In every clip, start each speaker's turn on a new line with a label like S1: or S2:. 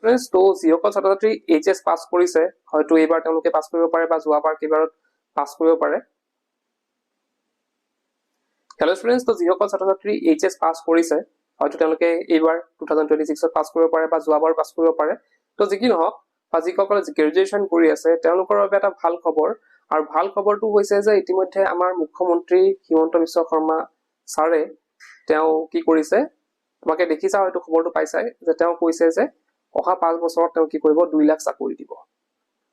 S1: Students তো যিসকল ছাত্ৰ ছাত্ৰী এইচএছ পাছ কৰিছে হয়তো এইবাৰ তেওঁলোকে পাছ কৰিব পাৰে বা যোৱাবাৰ কেইবাৰত পাছ কৰিব পাৰে হেল্ল স্টুডেন্টস তো যিসকল ছাত্ৰ ছাত্ৰী এইচএছ পাছ কৰিছে হয়তো তেওঁলোকে এইবাৰ 2026 পাছ কৰিব পাৰে বা যোৱাবাৰ পাছ কৰিব পাৰে তো যি কি নহওক বা যিসকলে গ্ৰেজুৱেচন কৰি আছে তেওঁলোকৰ বাবে এটা ভাল খবৰ আৰু ভাল খবৰটো হৈছে যে ইতিমধ্যে আমাৰ মুখ্যমন্ত্ৰী হিমন্ত বিশ্ব শৰ্মা ছাৰে তেওঁ কি কৰিছে তোমাকে দেখিছা হয়তো খবৰটো পাইছাই যে তেওঁ কৈছে যে অহা 5 বছৰত তেওঁ কি কৰিব 2 লাখ চাকৰি দিব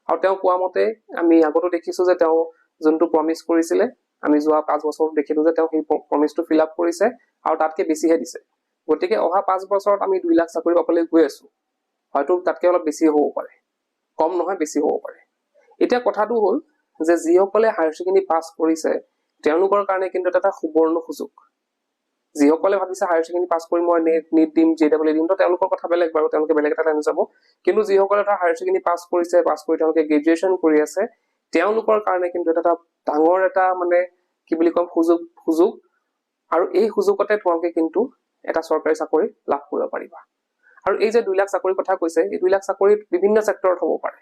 S1: আৰু তেওঁ কোৱা মতে আমি আগতো দেখিছো যে তেওঁ যোনটো প্ৰমিস কৰিছিলে আমি যোৱা 5 বছৰ দেখিলো যে তেওঁ সেই প্ৰমিসটো ফিল আপ কৰিছে আৰু তাতকে বেছিহে দিছে গতিকে অহা 5 বছৰত আমি 2 লাখ চাকৰি পাবলৈ গৈ আছো হয়তো তাতকে অলপ বেছি হ'ব পাৰে কম নহয় বেছি হ'ব পাৰে এতিয়া কথাটো হ'ল যে যিসকলে হায়াৰ সেকেন্ডাৰী পাছ কৰিছে তেওঁলোকৰ কাৰণে কিন্তু এটা সুবৰ্ণ সুযোগ যিসকলে ভাবিছে হায়াৰ সেকেন্ডাৰী পাছ কৰি মই নেট দিম জেডব্লিউ দিম তো তেওঁলোকৰ কথা বেলেগ বাৰু তেওঁলোকে বেলেগ এটা লাইন যাব কিন্তু যিসকলে তাৰ হায়াৰ সেকেন্ডাৰী পাছ কৰিছে পাছ কৰি তেওঁলোকে গ্ৰেজুৱেচন কৰি আছে তেওঁলোকৰ কাৰণে কিন্তু এটা ডাঙৰ এটা মানে কি বুলি কম সুযোগ আৰু এই সুযোগতে তোমালোকে কিন্তু এটা চৰকাৰী চাকৰি লাভ কৰিব পাৰিবা আৰু এই যে 2 লাখ চাকৰি কথা কৈছে এই 2 লাখ চাকৰি বিভিন্ন সেক্টৰত হ'ব পাৰে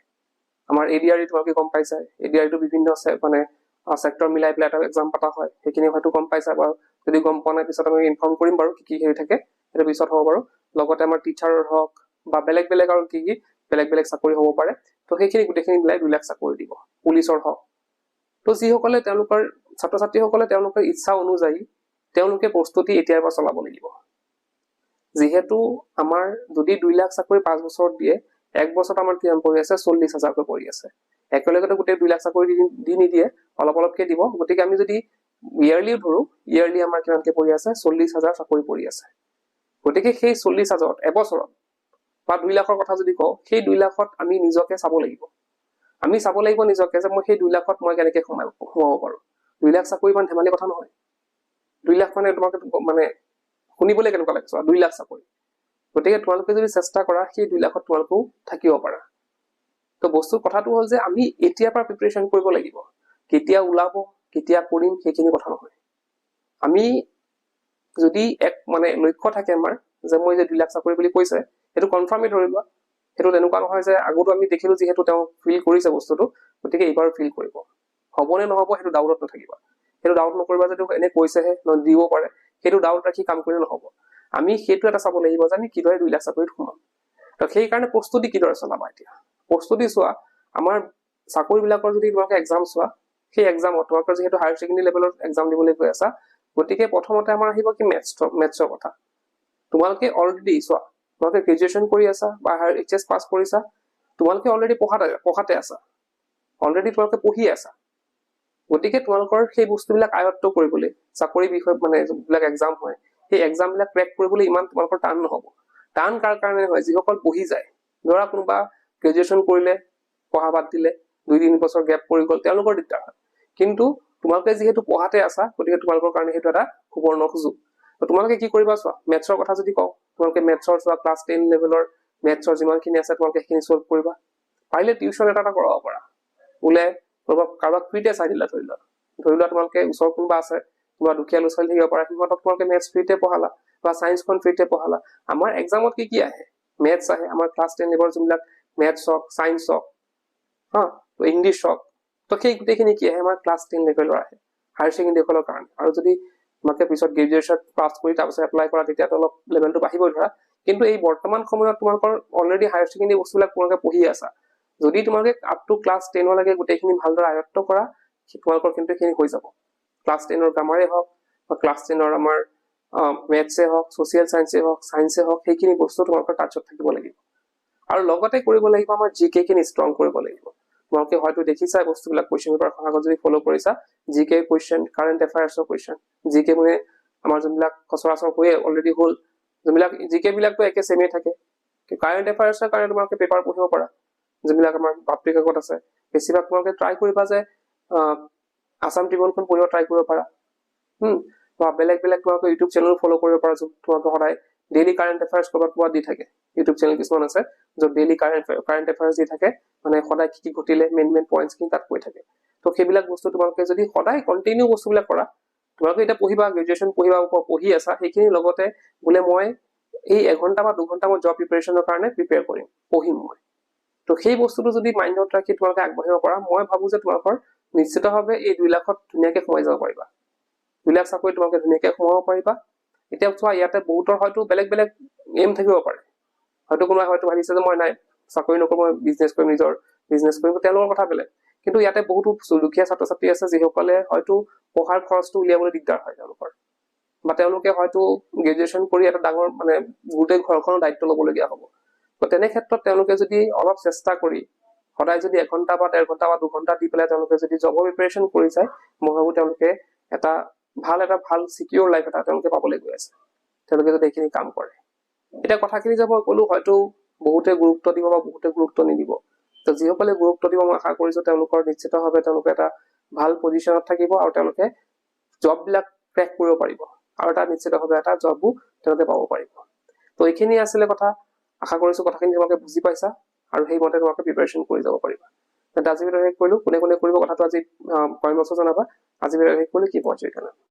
S1: আমাৰ এডিআৰই তোমালোকে গম পাইছা এডিআৰইটো বিভিন্ন মানে সেক্টৰ মিলাই পেলাই এটা এক্সাম পাতা হয় সেইখিনি হয়তো গম পাইছা বাৰু যদি গম পোৱা নাই পিছত আমি ইনফৰ্ম কৰিম বাৰু কি হেৰি থাকে এটা পিছত হ'ব বাৰু লগতে আমাৰ টিচাৰৰ হওক বা বেলেগ আৰু কি বেলেগ চাকৰি হ'ব পাৰে তো সেইখিনি গোটেইখিনি মিলাই 2 লাখ চাকৰি দিব পুলিচৰ হওক তো যিসকলে তেওঁলোকৰ ছাত্ৰ ছাত্ৰীসকলে তেওঁলোকৰ ইচ্ছা অনুযায়ী তেওঁলোকে প্ৰস্তুতি এতিয়াৰ পৰা চলাব লাগিব যিহেতু আমাৰ যদি 2 লাখ চাকৰি 5 বছৰত দিয়ে এক বছৰত আমাৰ কিমান পৰি আছে 40,000 কৈ পৰি আছে একেলগতে গোটেই 2 লাখ চাকৰি দি নিদিয়ে অলপকে দিব গতিকে আমি যদি ইয়াৰলি ধৰো ইয়াৰলি আমাৰ কিমানকে পৰি আছে 40,000 চাকৰি পৰি আছে গতিকে সেই 40,000 এবছৰত বা 2 লাখৰ কথা যদি কওঁ সেই 2 লাখত আমি নিজকে চাব লাগিব আমি চাব লাগিব নিজকে যে মই সেই 2 লাখত মই কেনেকৈ সোমাব পাৰো 2 লাখ চাকৰি ইমান ধেমালি কথা নহয় 2 লাখ মানে তোমাক মানে শুনিবলৈ কেনেকুৱা লাগে 2 লাখ চাকৰি গতিকে তোমালোকে যদি চেষ্টা কৰা সেই 2 লাখত তোমালোকো থাকিব পাৰা তো বস্তুৰ কথাটো হ'ল যে আমি এতিয়াৰ পৰা প্ৰিপাৰেচন কৰিব লাগিব কেতিয়া ওলাব কেতিয়া কৰিম সেইখিনি কথা নহয় আমি যদি এক মানে লক্ষ্য থাকে আমাৰ যে মই যে 2 লাখ চাকৰি বুলি কৈছে সেইটো কনফাৰ্মে ধৰিবা সেইটো তেনেকুৱা নহয় যে আগতো আমি দেখিলো যিহেতু তেওঁ ফিল কৰিছে বস্তুটো গতিকে এইবাৰ ফিল কৰিব হ'বনে নহব সেইটো ডাউটত নাথাকিবা সেইটো ডাউট নকৰিবা যে এনে কৈছেহে দিব পাৰে সেইটো ডাউট ৰাখি কাম কৰি নহব আমি সেইটো এটা চাব লাগিব যে আমি কিদৰে 2 লাখ চাকৰিত সোমাম তো সেই কাৰণে প্ৰস্তুতি কিদৰে চলাবা এতিয়া প্ৰস্তুতি চোৱা আমাৰ চাকৰি বিলাকৰ যদি তোমালোকে এক্সাম চোৱা সেই এক্সামত তোমালোকৰ যেহেতু হায়াৰ সেকেন্ডাৰী লেভেলৰ এক্সাম দিবলৈ গৈ আছা গতিকে প্ৰথমতে আমাৰ আহিব কি মেথছৰ কথা তোমালোকে অলৰেডি চোৱা তোমালোকে গ্ৰেজুৱেচন কৰি আছা বা হায়াৰ এইচএছ পাছ কৰিছা তোমালোকে অলৰেডি পঢ়াতে আছা অলৰেডি তোমালোকে পঢ়ি আছা গতিকে তোমালোকৰ সেই বস্তুবিলাক আয়ত্ত কৰিবলৈ চাকৰি বিষয় মানে যিবিলাক এক্সাম হয় সেই এক্সাম বিলাক ক্ৰেক কৰিবলৈ ইমান তোমালোকৰ টান নহব টান কাৰ কাৰণে হয় যিসকল পঢ়ি যায় ধৰা কোনোবা গ্ৰেজুৱেচন কৰিলে পঢ়া বাদ দিলে 2-3 বছৰ গ্যাপ পৰি গ'ল তেওঁলোকৰ দিগদাৰ হয় কিন্তু তোমালোকে যিহেতু পঢ়াতে আছা গতিকে তোমালোকৰ কাৰণে সেইটো এটা সুবৰ্ণ সুযোগ তো তোমালোকে কি কৰিবা চোৱা মেথছৰ কথা যদি কওঁ তোমালোকে মেথছৰ চোৱা ক্লাছ 10 লেভেলৰ মেথছৰ যিমানখিনি আছে তোমালোকে সেইখিনি সলভ কৰিবা পাৰিলে টিউচন এটা কৰাব পাৰা বোলে কাৰোবাক ফ্ৰীতে চাই দিলা ধৰি লোৱা তোমালোকে ওচৰ কোনোবা আছে কিবা দুখীয়া ল'ৰা ছোৱালী থাকিব পাৰে সিহঁতক তোমালোকে মেথছ ফ্ৰীতে পঢ়ালা বা সায়েন্সখন ফ্ৰীতে পঢ়ালা আমাৰ এক্সামত কি আহে মেথছ আহে আমাৰ ক্লাছ 10 লেভেলৰ যোনবিলাক মেথছ হওক সায়েন্স হওক তো ইংলিছ হওক তো সেই গোটেইখিনি কি আহে আমাৰ ক্লাছ 10 লেভেলৰ আহে হায়াৰ সেকেন্ডাৰী সকলৰ কাৰণে আৰু যদি তোমাকে পিছত গ্ৰেজুৱেচন পাছ কৰি তাৰপিছত এপ্লাই কৰা তেতিয়াতো অলপ লেভেলটো বাঢ়িবই ধৰা কিন্তু এই বৰ্তমান সময়ত তোমালোকৰ অলৰেডি হায়াৰ সেকেন্ডাৰী বস্তুবিলাক তোমালোকে পঢ়ি আছা যদি তোমালোকে আপ টু ক্লাছ 10 লৈকে গোটেইখিনি ভালদৰে আয়ত্ত কৰা তোমালোকৰ কিন্তু এইখিনি হৈ যাব ক্লাছ 10 ৰ গ্ৰামাৰে হওক বা ক্লাছ 10 ৰ আমাৰ মেথছে হওক সোশিয়েল সায়েন্সে হওক সেইখিনি বস্তু তোমালোকৰ টাচত থাকিব লাগিব আৰু লগতে কৰিব লাগিব আমাৰ জিকে খিনি ষ্ট্ৰং কৰিব লাগিব তোমালোকে হয়তো দেখিছা বস্তুবিলাক কোৱেশ্চন পেপাৰ আগত যদি ফলো কৰিছা জিকে কোৱেশ্চন কাৰেন্ট এফেয়াৰ্ছৰ কোৱেশ্চন জিকে মানে আমাৰ যোনবিলাক সচৰাচৰ হৈ অলৰেডি হ'ল যোনবিলাক জিকে বিলাকতো একে সেমে থাকে কাৰেন্ট এফেয়াৰ্ছৰ কাৰণে তোমালোকে পেপাৰ পঢ়িব পাৰা যোনবিলাক আমাৰ বাতৰি কাকত আছে বেছিভাগ তোমালোকে ট্ৰাই কৰিবা যে আসাম ট্ৰিবিউনখন পঢ়িব ট্ৰাই কৰিব পাৰা বা বেলেগ তোমালোকে ইউটিউব চেনেল ফলো কৰিব পাৰা তোমালোকে সদায় ডেইলি কাৰেন্ট এফেয়াৰ্ছ ক'ৰবাত দি থাকে ইউটিউব চেনেল কিছুমান আছে য'ত ডেইলি কাৰেন্ট এফেয়াৰ্ছ দি থাকে মানে সদায় কি ঘটিলে মেইন পইণ্টছখিনি তাত কৈ থাকে তো সেইবিলাক বস্তু তোমালোকে যদি সদায় কণ্টিনিউ বস্তুবিলাক কৰা তোমালোকে এতিয়া পঢ়িবা গ্ৰেজুৱেচন পঢ়ি আছা সেইখিনি লগতে বোলে মই এই 1 ঘণ্টা বা 2 ঘণ্টা মই জব প্ৰিপাৰেচনৰ কাৰণে প্ৰিপেয়াৰ কৰিম, পঢ়িম মই। তো সেই বস্তুটো যদি মাইণ্ডত ৰাখি তোমালোকে আগবাঢ়িব পাৰা, মই ভাবো যে তোমালোকৰ নিশ্চিতভাৱে এই 2 লাখত ধুনীয়াকৈ সোমাই যাব পাৰিবা। 2 লাখ চাকৰি তোমালোকে ধুনীয়াকৈ সোমাব পাৰিবা। এতিয়া চোৱা, ইয়াতে বহুতৰ হয়তো বেলেগ বেলেগ এম থাকিব পাৰে। হয়তো কোনোবাই হয়তো ভাবিছে যে মই নাই চাকৰি নকৰোঁ, মই বিজনেছ কৰিম, নিজৰ বিজনেছ কৰিম, তেওঁলোকৰ কথা বেলেগ। কিন্তু ইয়াতে বহুতো দুখীয়া ছাত্ৰ ছাত্ৰী আছে যিসকলে হয়তো পঢ়াৰ খৰচটো উলিয়াবলৈ দিগদাৰ হয় তেওঁলোকৰ, বা তেওঁলোকে হয়তো গ্ৰেজুৱেশ্যন কৰি এটা ডাঙৰ মানে গোটেই ঘৰখনৰ দায়িত্ব ল'বলগীয়া হ'ব। তো তেনে ক্ষেত্ৰত তেওঁলোকে যদি অলপ চেষ্টা কৰি সদায় যদি 1 ঘণ্টা বা 1.5 ঘণ্টা বা 2 ঘণ্টা দি পেলাই তেওঁলোকে যদি জবৰ প্ৰিপাৰেচন কৰি যায়, মই ভাবো তেওঁলোকে এটা ভাল চিকিউৰ লাইফ এটা তেওঁলোকে পাবলৈ গৈ আছে, তেওঁলোকে যদি এইখিনি কাম কৰে। এতিয়া কথাখিনি যে মই ক'লো, হয়তো বহুতে গুৰুত্ব দিব বা বহুতে গুৰুত্ব নিদিব। তো যিসকলে গুৰুত্ব দিব, মই আশা কৰিছো তেওঁলোকৰ নিশ্চিতভাৱে তেওঁলোকে এটা ভাল পজিশ্যনত থাকিব আৰু তেওঁলোকে জববিলাক ক্ৰেক কৰিব পাৰিব, আৰু এটা নিশ্চিতভাৱে এটা জবো তেওঁলোকে পাব পাৰিব। তো এইখিনি আছিলে কথা। আশা কৰিছো কথাখিনি তোমালোকে বুজি পাইছা আৰু সেইমতে তোমালোকে প্ৰিপাৰেচন কৰি যাব পাৰিবা। আজি ভিডিঅ' শেষ কৰিলো। কোনে কোনে কৰিব কথাটো আজি কমেণ্ট বক্সত জনাবা। আজি ভিডিঅ' শেষ কৰিলো, কি পঢ়িছো সেইকাৰণে।